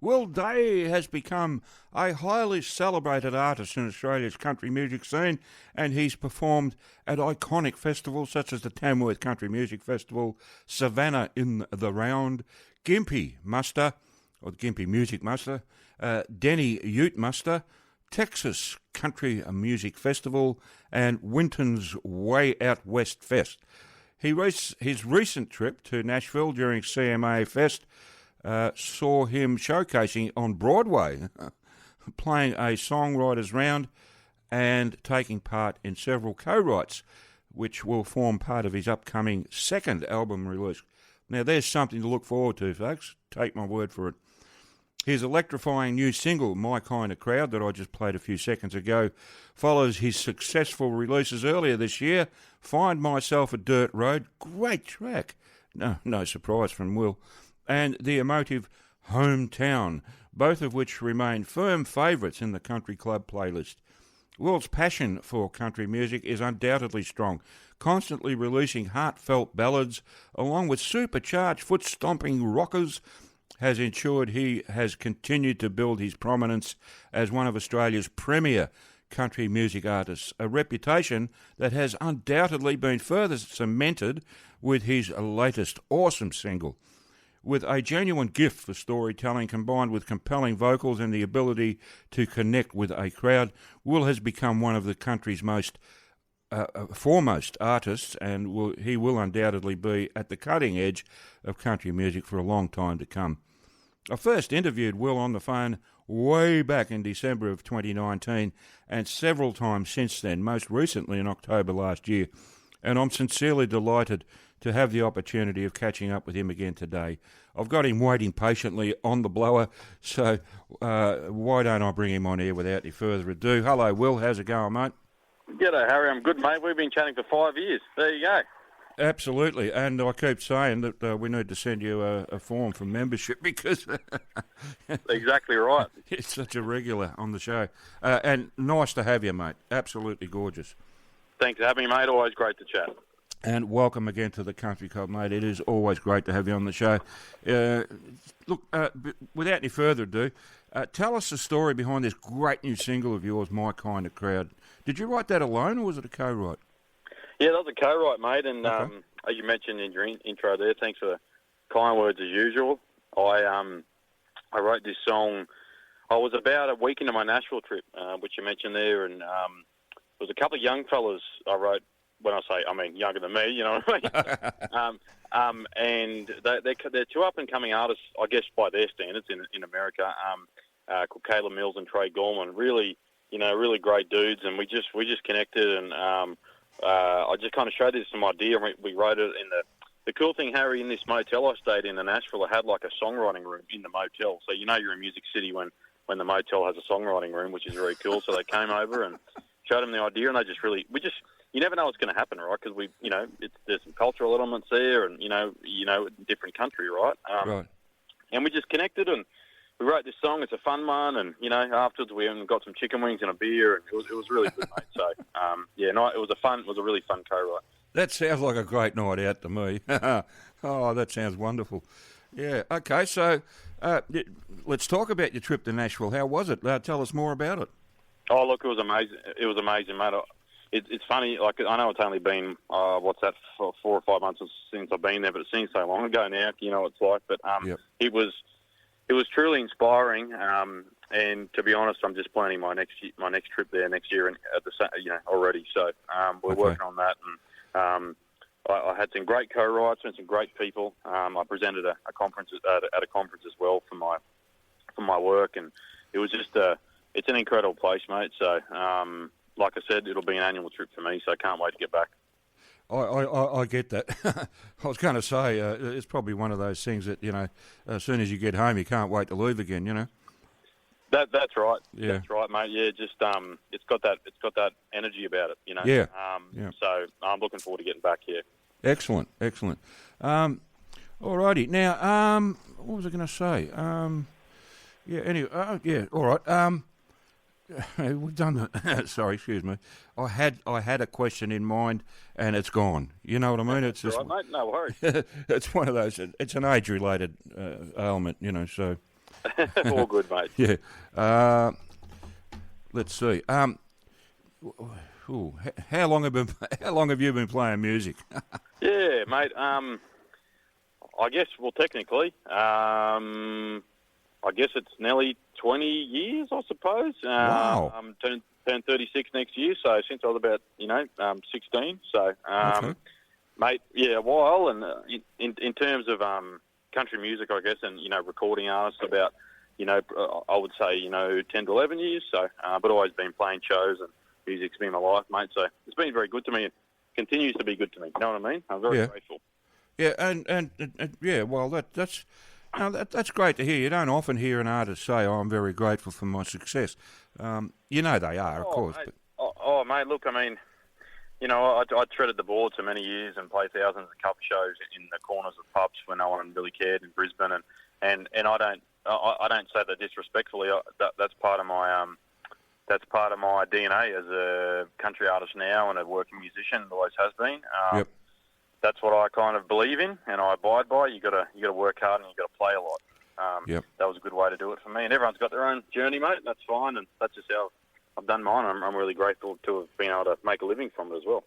Will Day has become a highly celebrated artist in Australia's country music scene, and he's performed at iconic festivals such as the Tamworth Country Music Festival, Savannah in the Round, Gympie Muster, or the Gympie Music Muster, Denny Ute Muster, Texas Country Music Festival, and Winton's Way Out West Fest. His recent trip to Nashville during CMA Fest saw him showcasing on Broadway, playing a songwriters round and taking part in several co-writes, which will form part of his upcoming second album release. Now, there's something to look forward to, folks. Take my word for it. His electrifying new single, My Kind of Crowd, that I just played a few seconds ago, follows his successful releases earlier this year, Find Myself a Dirt Road, great track, no surprise from Will, and the emotive Hometown, both of which remain firm favourites in the Country Club playlist. Will's passion for country music is undoubtedly strong, constantly releasing heartfelt ballads, along with supercharged foot-stomping rockers, has ensured he has continued to build his prominence as one of Australia's premier country music artists, a reputation that has undoubtedly been further cemented with his latest awesome single. With a genuine gift for storytelling combined with compelling vocals and the ability to connect with a crowd, Will has become one of the country's most foremost artists, and he will undoubtedly be at the cutting edge of country music for a long time to come. I first interviewed Will on the phone way back in December of 2019 and several times since then, most recently in October last year, and I'm sincerely delighted to have the opportunity of catching up with him again today. I've got him waiting patiently on the blower, so why don't I bring him on here without any further ado. Hello, Will. How's it going, mate? G'day, Harry. I'm good, mate. We've been chatting for 5 years. There you go. Absolutely, and I keep saying that we need to send you a form for membership because exactly right. You're such a regular on the show, and nice to have you, mate. Absolutely gorgeous. Thanks for having me, mate. Always great to chat. And welcome again to the Country Club, mate. It is always great to have you on the show. Look, without any further ado, tell us the story behind this great new single of yours, My Kind of Crowd. Did you write that alone, or was it a co-write? Yeah, that was a co-write, mate, and okay. As you mentioned in your intro there, thanks for the kind words as usual. I wrote this song, I was about a week into my Nashville trip, which you mentioned there, and there was a couple of young fellas I wrote, when I mean younger than me, you know what I mean? And they're two up-and-coming artists, I guess by their standards in America, called Caleb Mills and Trey Gorman, really great dudes, and we just connected, and I just kind of showed this some idea, and we wrote it in the cool thing, Harry, in this motel I stayed in Nashville, it had like a songwriting room in the motel. So you're in Music City when the motel has a songwriting room, which is very cool. So they came over and showed them the idea, and they just you never know what's going to happen, right? Because there's some cultural elements there, and different country, right? Right. And we just connected, and we wrote this song. It's a fun one, and afterwards we got some chicken wings and a beer, and it was really good, mate. So it was a really fun co-write. That sounds like a great night out to me. Oh, that sounds wonderful. Yeah. Okay. So let's talk about your trip to Nashville. How was it? Tell us more about it. Oh, look, it was amazing. It was amazing, mate. It's funny. Like, I know it's only been 4 or 5 months since I've been there, but it seems so long ago now. You know what it's like. But Yep. It was truly inspiring. And to be honest, I'm just planning my next trip there next year, and already. So we're working on that, and I had some great co-writes and some great people. I presented at a conference as well for my work, and it was just it's an incredible place, mate. So like I said, it'll be an annual trip for me, so I can't wait to get back. I get that. I was going to say it's probably one of those things that as soon as you get home, you can't wait to leave again. That's right. Yeah. That's right, mate. Yeah, just it's got that energy about it. Yeah. So I'm looking forward to getting back here. Excellent. Alrighty. Now, what was I going to say? Anyway. All right. We've done that. Sorry, excuse me. I had a question in mind, and it's gone. You know what I mean? It's just right, mate. No worries. It's one of those. It's an age-related ailment, So All good, mate. Yeah. Let's see. How long have you been playing music? Yeah, mate. I guess, well, technically, I guess it's nearly 20 years, I suppose. Wow. Turn 36 next year, so since I was about, 16. So, Okay. mate, yeah, a while. And in terms of country music, I guess, and, recording artists, about, I would say, 10 to 11 years. So, but always been playing shows, and music's been my life, mate. So it's been very good to me. It continues to be good to me. You know what I mean? I'm very grateful. Yeah, and yeah, well, that's great to hear. You don't often hear an artist say, "Oh, I'm very grateful for my success." They are, of course. Mate. But... Mate, look, I mean, I treaded the boards for many years and played thousands of cover shows in the corners of pubs when no one really cared in Brisbane, and I don't say that disrespectfully. That's part of my DNA as a country artist now and a working musician. Always has been. Yep. That's what I kind of believe in, and I abide by. You got to work hard and you got to play a lot. Yep. That was a good way to do it for me. And everyone's got their own journey, mate. And that's fine, and that's just how I've done mine. I'm really grateful to have been able to make a living from it as well.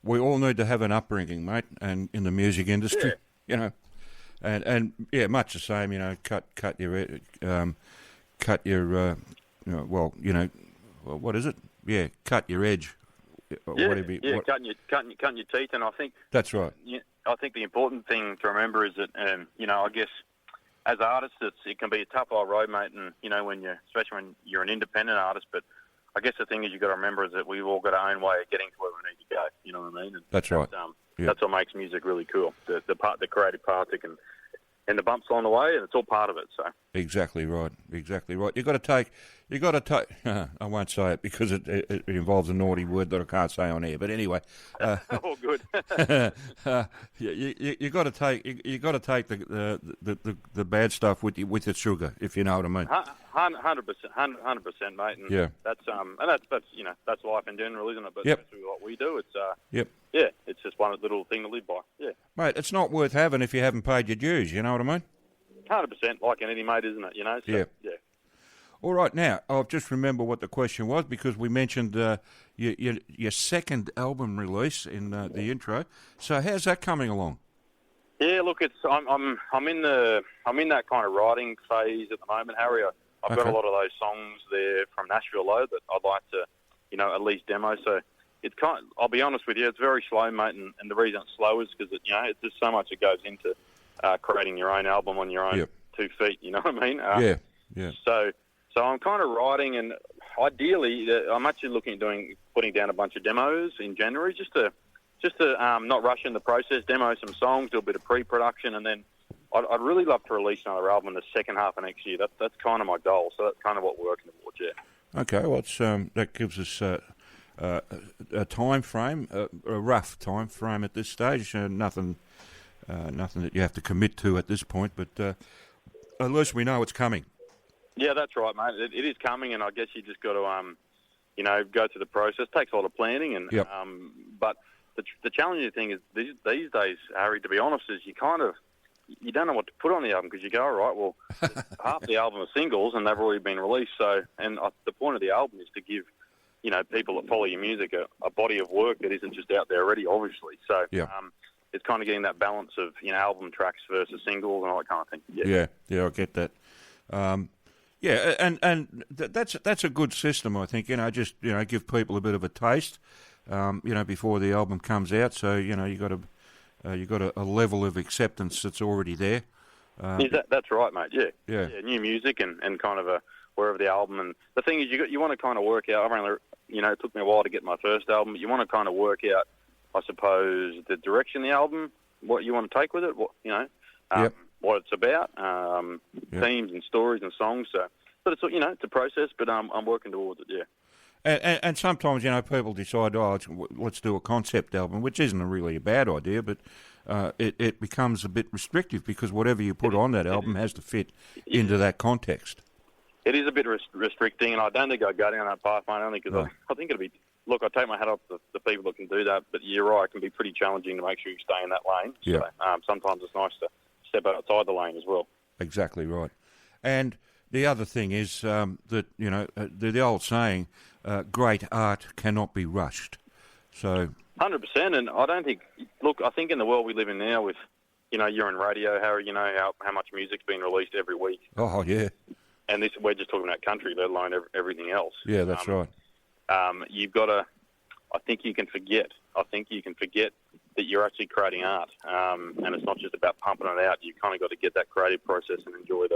We all need to have an upbringing, mate, and in the music industry, and much the same. What is it? Yeah, cut your edge. Cutting your teeth, and I think that's right. I think the important thing to remember is that, I guess as artists, it can be a tough old road, mate, and especially when you're an independent artist. But I guess the thing is, you got to remember is that we've all got our own way of getting to where we need to go. You know what I mean? And that's right. That's what makes music really cool. The creative part that can. And the bumps along the way, and it's all part of it. So exactly right. You got to take. I won't say it because it involves a naughty word that I can't say on air. But anyway, all good. you got to take. You got to take the bad stuff with the sugar, if you know what I mean. 100%, mate. And that's life in general, isn't it? But especially what we do, it's it's just one little thing to live by. Yeah, mate, it's not worth having if you haven't paid your dues. You know what I mean? 100%, like anything, mate, isn't it? So, yeah. All right, now I've just remembered what the question was because we mentioned your second album release in the intro. So how's that coming along? Yeah, look, I'm in that kind of writing phase at the moment, Harry. I've got a lot of those songs there from Nashville Low that I'd like to, at least demo. So it's I'll be honest with you, it's very slow, mate. And the reason it's slow is because it's just so much that goes into creating your own album on your own 2 feet. You know what I mean? Yeah. So I'm kind of writing, and ideally, I'm actually looking at putting down a bunch of demos in January, just to not rush in the process, demo some songs, do a bit of pre-production, and then I'd really love to release another album in the second half of next year. That's kind of my goal. So that's kind of what we're working towards. Yeah. Okay. Well, that gives us a time frame, a rough time frame at this stage. Nothing that you have to commit to at this point, but at least we know it's coming. Yeah, that's right, mate. It is coming, and I guess you just got to, go through the process. It takes a lot of planning, and but the challenging thing is these days, Harry, to be honest, is you don't know what to put on the album because you go, all right, well, half the album are singles and they've already been released. So, and the point of the album is to give, people that follow your music a body of work that isn't just out there already, obviously. So, it's kind of getting that balance of album tracks versus singles and all that kind of thing. Yeah, I get that. And that's a good system, I think. Just give people a bit of a taste, before the album comes out. So you got a level of acceptance that's already there. That's right, mate. Yeah. New music and kind of wherever the album. And the thing is, you want to kind of work out. It took me a while to get my first album, but you want to kind of work out, I suppose, the direction of the album, what you want to take with it, what it's about, themes and stories and songs. So, but it's it's a process, but I'm working towards it. Yeah. And sometimes people decide, let's do a concept album, which isn't really a bad idea, but it becomes a bit restrictive because whatever you put on that album has to fit into that context. It is a bit restricting, and I don't think I'd go down that path, mate, only because I think it'll be. Look, I take my hat off to the people that can do that, but you're right, it can be pretty challenging to make sure you stay in that lane. Yeah. So sometimes it's nice to step outside the lane as well. Exactly right. And the other thing is that, the old saying, great art cannot be rushed. So 100%, and I don't think. Look, I think in the world we live in now, with you're in radio, Harry. You know how much music's being released every week, oh yeah, and this we're just talking about country, let alone everything else. yeah, that's right. You've got to. I think you can forget. That you're actually creating art, and it's not just about pumping it out. You kind of got to get that creative process and enjoy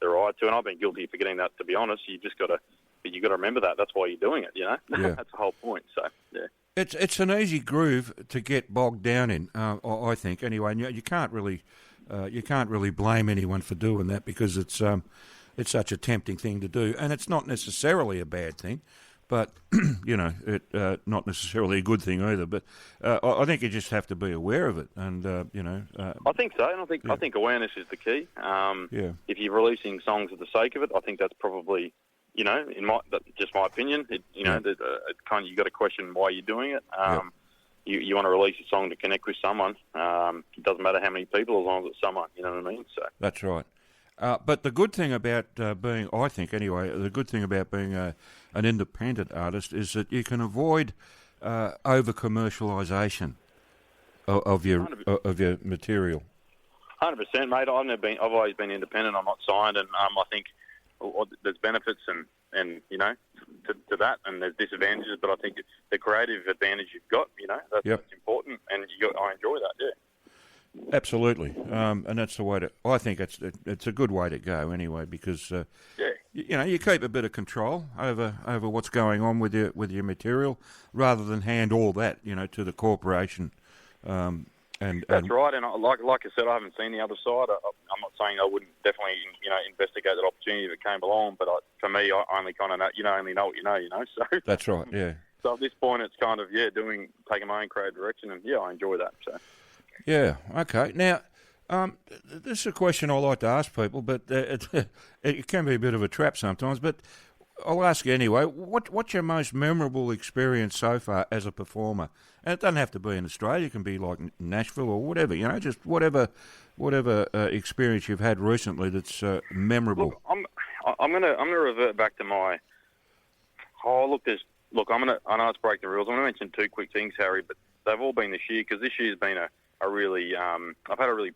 the ride too. And I've been guilty of forgetting that, to be honest. You just got to. But you got to remember that. That's why you're doing it. Yeah. That's the whole point. So yeah. It's an easy groove to get bogged down in, I think. Anyway, and you can't really blame anyone for doing that, because it's such a tempting thing to do, and it's not necessarily a bad thing, but not necessarily a good thing either. But I think you just have to be aware of it, and I think so, and I think awareness is the key. If you're releasing songs for the sake of it, I think that's probably. Just my opinion. You got to question why you're doing it. You want to release a song to connect with someone. It doesn't matter how many people, as long as it's someone. You know what I mean? So that's right. But the good thing about being, I think anyway, the good thing about being an independent artist is that you can avoid over commercialisation of your material. 100%, mate. I've always been independent. I'm not signed, and I think. There's benefits and to that, and there's disadvantages. But I think the creative advantage you've got, that's important, and I enjoy that. Yeah, absolutely, and that's the way to. I think it's a good way to go anyway, because you keep a bit of control over what's going on with your material, rather than hand all that to the corporation. That's right, and like I said, I haven't seen the other side. I'm not saying I wouldn't definitely investigate that opportunity if it came along, but for me, I only kind of know, only know what you know. So that's right, yeah. So at this point, it's kind of taking my own creative direction, and I enjoy that. So yeah, okay. Now, this is a question I like to ask people, but it can be a bit of a trap sometimes. But I'll ask you anyway. What's your most memorable experience so far as a performer? And it doesn't have to be in Australia. It can be like Nashville or whatever. Just whatever experience you've had recently that's memorable. Look, I'm gonna revert back to my. I know it's breaking the rules. I'm gonna mention two quick things, Harry, but they've all been this year, because this year's been a really. I've had a really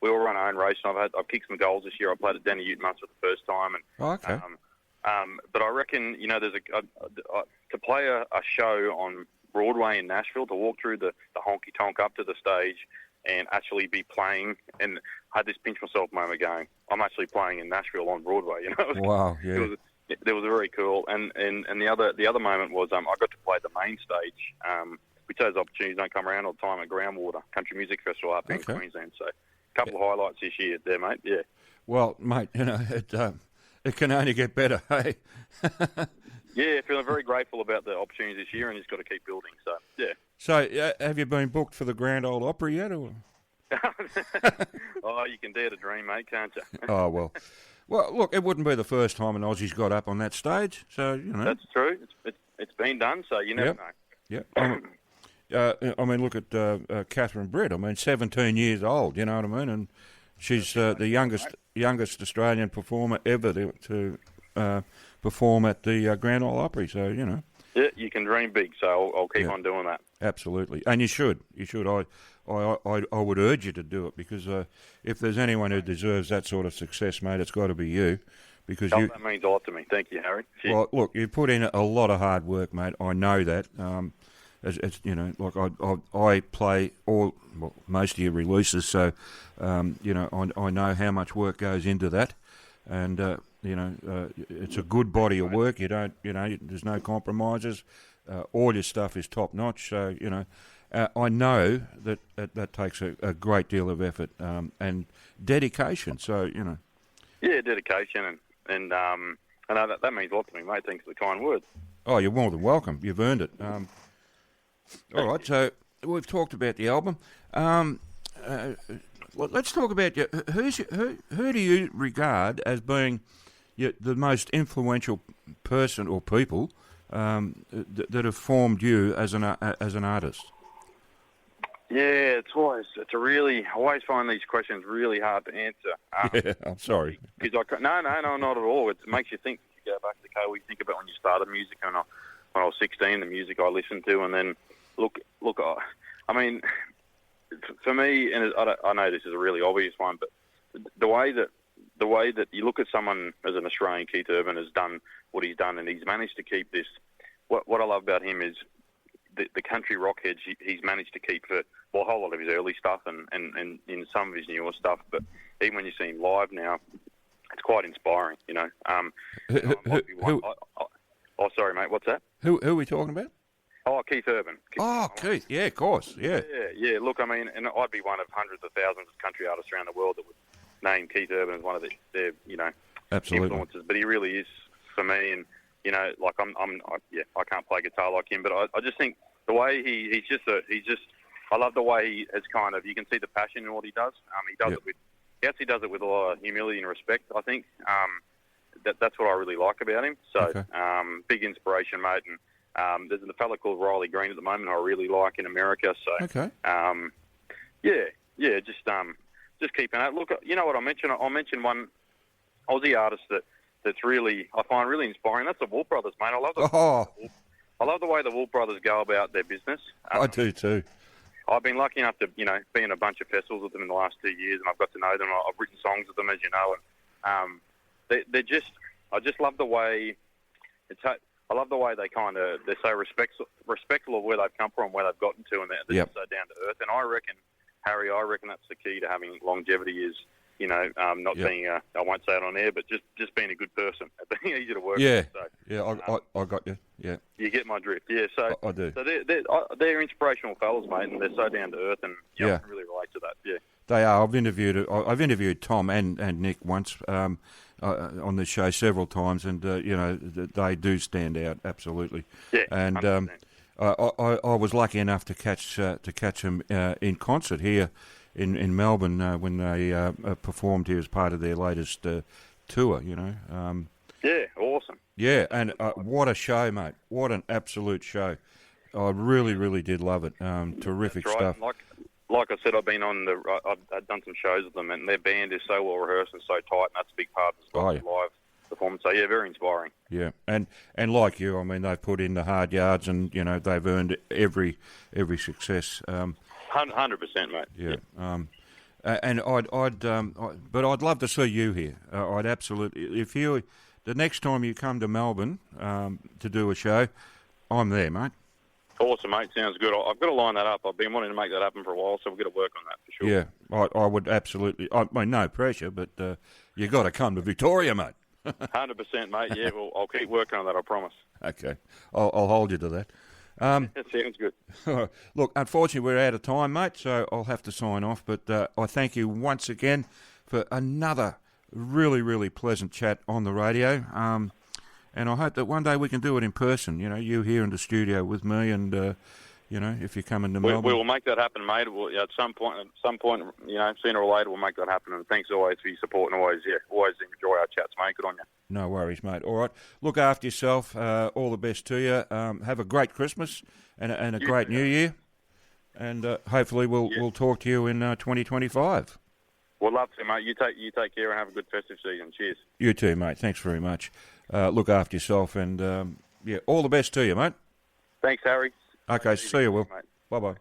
we all run our own race, and I've kicked some goals this year. I played at Danny Ute-Munts for the first time, and okay. But I reckon there's to play a show on Broadway in Nashville, to walk through the honky tonk up to the stage and actually be playing, and I had this pinch myself moment going, I'm actually playing in Nashville on Broadway. Wow, yeah. It was very cool, and the other moment was I got to play the main stage, which those opportunities don't come around all the time at Groundwater Country Music Festival up in Queensland. So a couple of highlights this year there, mate. Yeah. Well, mate, it can only get better, hey? Yeah, feeling very grateful about the opportunities this year, and just got to keep building. So, yeah. So, have you been booked for the Grand Ole Opry yet? Or? Oh, you can dare to dream, mate, can't you? Oh, well. Well, look, it wouldn't be the first time an Aussie's got up on that stage, so, That's true. It's been done, so you never know. Yeah. I mean, look at Catherine Britt. 17 years old, you know what I mean? And she's the youngest Australian performer ever to perform at the Grand Ole Opry, so, Yeah, you can dream big, so I'll keep on doing that. Absolutely. And you should. I would urge you to do it, because if there's anyone who deserves that sort of success, mate, it's got to be you. Because that means a lot to me. Thank you, Harry. Cheers. Well, look, you put in a lot of hard work, mate. I know that. I play most of your releases, so I know how much work goes into that, and it's a good body of work. You don't, there's no compromises. All your stuff is top notch. So I know that takes a great deal of effort and dedication. So Yeah, dedication and I know that means a lot to me, mate. Thanks for the kind words. Oh, you're more than welcome. You've earned it. All right, so we've talked about the album. Let's talk about you. Who do you regard as being the most influential person or people that have formed you as an artist? Yeah, I always find these questions really hard to answer. Yeah, I'm sorry. Because no, not at all. It makes you think. You go back to the car. We think about when you started music, and when I was 16, the music I listened to, and then look. I mean, for me, and I know this is a really obvious one, but the way that you look at someone as an Australian, Keith Urban has done what he's done, and he's managed to keep this. What I love about him is the country rock heads he's managed to keep for a whole lot of his early stuff and in some of his newer stuff. But even when you see him live now, it's quite inspiring, you know. Oh, sorry, mate. What's that? Who are we talking about? Oh, Keith Urban. Keith. Yeah, of course. Yeah. Yeah. Look, I mean, and I'd be one of hundreds of thousands of country artists around the world that would name Keith Urban as one of their Absolutely. influences. But he really is for me, and you know, like I can't play guitar like him, but I just think the way he's just I love the way he is kind of, you can see the passion in what he does. He actually does it with a lot of humility and respect, I think. That's what I really like about him. So, Okay. Big inspiration, mate. And there's a fella called Riley Green at the moment I really like in America. So, Okay. just keeping that. Look, you know what I'll mention one Aussie artist that's really, I find really inspiring. That's the Wool Brothers, mate. I love the way the Wool Brothers go about their business. I do too. I've been lucky enough to, be in a bunch of festivals with them in the last 2 years, and I've got to know them. I've written songs with them, as you know, and I just love the way I love the way they're so respectful of where they've come from, where they've gotten to, and they're Yep. so down to earth. And I reckon, Harry, that's the key to having longevity is, not Yep. being I won't say it on air, but just being a good person, being easy to work Yeah. with. So, Yeah, I got you. Yeah. you get my drift, yeah. So I do. So they're inspirational fellas, mate, and they're so down to earth, and Yeah. I can really relate to that. Yeah. They are. I've interviewed Tom and Nick once on this show several times, and they do stand out absolutely. Yeah. And 100%. I was lucky enough to catch them in concert here in Melbourne when they performed here as part of their latest tour. Yeah, awesome. Yeah, and what a show, mate! What an absolute show! I really, really did love it. Terrific That's right. stuff. Like I said, I've done some shows with them, and their band is so well rehearsed and so tight, and that's a big part as well. Oh, yeah. Live performance. So yeah, very inspiring. Yeah, and like you, I mean, they've put in the hard yards, and they've earned every success. 100%, mate. Yeah. And but I'd love to see you here. I'd absolutely. The next time you come to Melbourne to do a show, I'm there, mate. Awesome, mate. Sounds good. I've got to line that up. I've been wanting to make that happen for a while, so we've got to work on that for sure. Yeah, I would absolutely. I mean, no pressure, but you got to come to Victoria, mate. 100%, mate. Yeah, well, I'll keep working on that. I promise. Okay, I'll hold you to that. That sounds good. Look, unfortunately, we're out of time, mate, so I'll have to sign off. But I thank you once again for another really, really pleasant chat on the radio. And I hope that one day we can do it in person. You here in the studio with me, and if you come into Melbourne, we will make that happen, mate. At some point, sooner or later, we'll make that happen. And thanks always for your support, and always enjoy our chats, mate. Good on you. No worries, mate. All right, look after yourself. All the best to you. Have a great Christmas and a great New Year, and hopefully we'll talk to you in 2025. We'd love to, mate. You take care and have a good festive season. Cheers. You too, mate. Thanks very much. Look after yourself, and all the best to you, mate. Thanks, Harry. Okay, see you, Will. Mate. Bye-bye.